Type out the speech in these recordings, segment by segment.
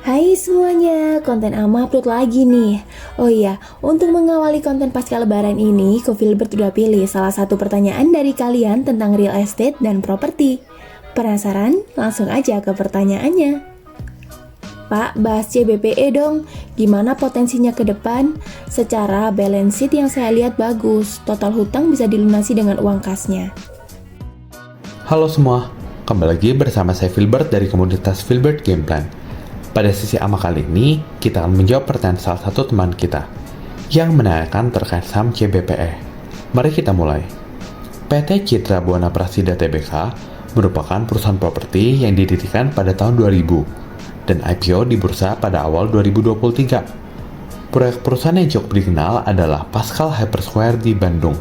Hai semuanya, konten Ama upload lagi nih. Oh iya, untuk mengawali konten pasca lebaran ini, Kofilbert udah pilih salah satu pertanyaan dari kalian tentang real estate dan properti. Penasaran? Langsung aja ke pertanyaannya. Pak, bahas CBPE dong. Gimana potensinya ke depan? Secara balance sheet yang saya lihat bagus, total hutang bisa dilunasi dengan uang kasnya. Halo semua, kembali lagi bersama saya Filbert dari komunitas Filbert Game Plan. Pada sesi AMA kali ini, kita akan menjawab pertanyaan salah satu teman kita yang menanyakan terkait saham CBPE. Mari kita mulai. PT Citra Buana Prasida Tbk merupakan perusahaan properti yang didirikan pada tahun 2000 dan IPO di bursa pada awal 2023. Proyek perusahaan yang cukup dikenal adalah Pascal Hypersquare di Bandung.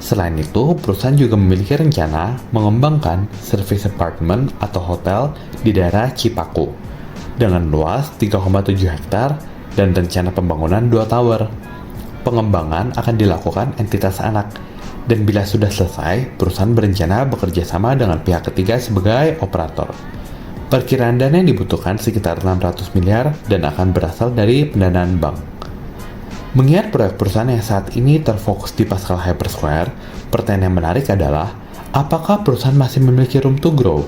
Selain itu, perusahaan juga memiliki rencana mengembangkan service apartment atau hotel di daerah Cipaku dengan luas 3,7 hektar dan rencana pembangunan 2 tower. Pengembangan akan dilakukan entitas anak, dan bila sudah selesai, perusahaan berencana bekerja sama dengan pihak ketiga sebagai operator. Perkiraan dana yang dibutuhkan sekitar 600 miliar dan akan berasal dari pendanaan bank. Mengingat proyek perusahaan yang saat ini terfokus di Pascal Hypersquare, pertanyaan yang menarik adalah, apakah perusahaan masih memiliki room to grow?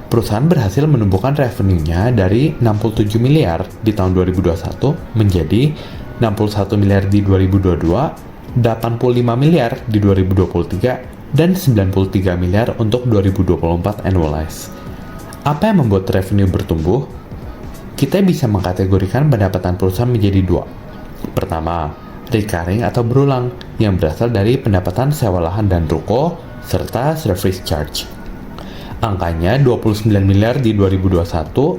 Perusahaan berhasil menumbuhkan revenue-nya dari 67 miliar di tahun 2021 menjadi 61 miliar di 2022, 85 miliar di 2023, dan 93 miliar untuk 2024 annualized. Apa yang membuat revenue bertumbuh? Kita bisa mengkategorikan pendapatan perusahaan menjadi dua. Pertama, recurring atau berulang yang berasal dari pendapatan sewa lahan dan ruko serta service charge. Angkanya 29 miliar di 2021,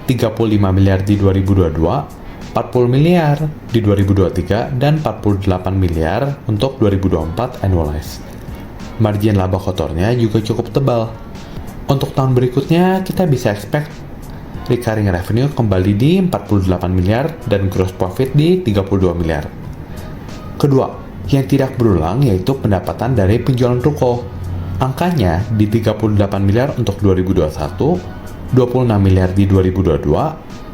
35 miliar di 2022, 40 miliar di 2023, dan 48 miliar untuk 2024 annualized. Margin laba kotornya juga cukup tebal. Untuk tahun berikutnya, kita bisa expect recurring revenue kembali di 48 miliar dan gross profit di 32 miliar. Kedua, yang tidak berulang yaitu pendapatan dari penjualan ruko. Angkanya di 38 miliar untuk 2021, 26 miliar di 2022,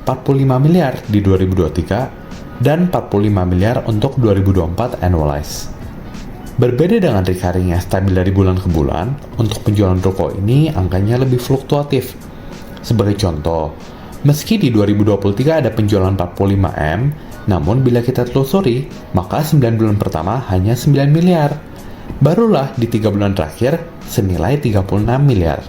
45 miliar di 2023, dan 45 miliar untuk 2024 annualized. Berbeda dengan recurring yang stabil dari bulan ke bulan, untuk penjualan ruko ini angkanya lebih fluktuatif. Sebagai contoh, meski di 2023 ada penjualan 45M, namun bila kita telusuri, maka 9 bulan pertama hanya 9 miliar. Barulah di 3 bulan terakhir, senilai 36 miliar.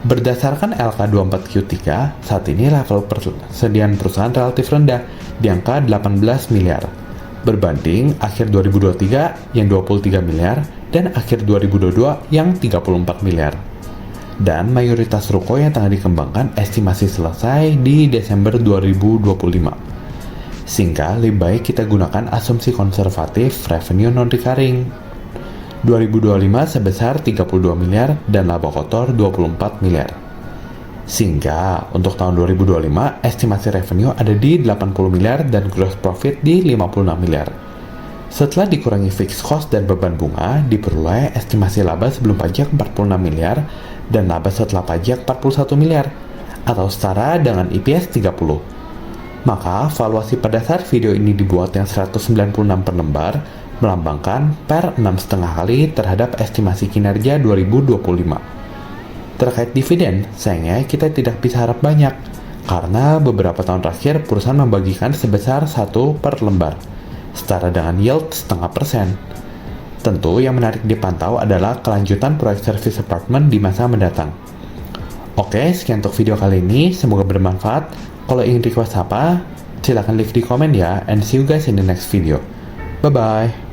Berdasarkan LK24Q3, saat ini level persediaan perusahaan relatif rendah, di angka 18 miliar. Berbanding akhir 2023 yang 23 miliar, dan akhir 2022 yang 34 miliar. Dan mayoritas ruko yang tengah dikembangkan estimasi selesai di Desember 2025. Sehingga lebih baik kita gunakan asumsi konservatif revenue non-recurring. 2025 sebesar 32 miliar dan laba kotor 24 miliar. Sehingga untuk tahun 2025 estimasi revenue ada di 80 miliar dan gross profit di 56 miliar. Setelah dikurangi fixed cost dan beban bunga, diperoleh estimasi laba sebelum pajak 46 miliar dan laba setelah pajak 41 miliar, atau setara dengan EPS 30. Maka, valuasi pada saat video ini dibuat yang 196 per lembar, melambangkan per 6,5 kali terhadap estimasi kinerja 2025. Terkait dividen, sayangnya kita tidak bisa harap banyak, karena beberapa tahun terakhir perusahaan membagikan sebesar 1 per lembar, setara dengan yield 0,5%. Tentu yang menarik dipantau adalah kelanjutan proyek service apartment di masa mendatang. Oke, sekian untuk video kali ini, semoga bermanfaat. Kalau ingin request apa, silahkan leave di komen ya, and see you guys in the next video. Bye-bye.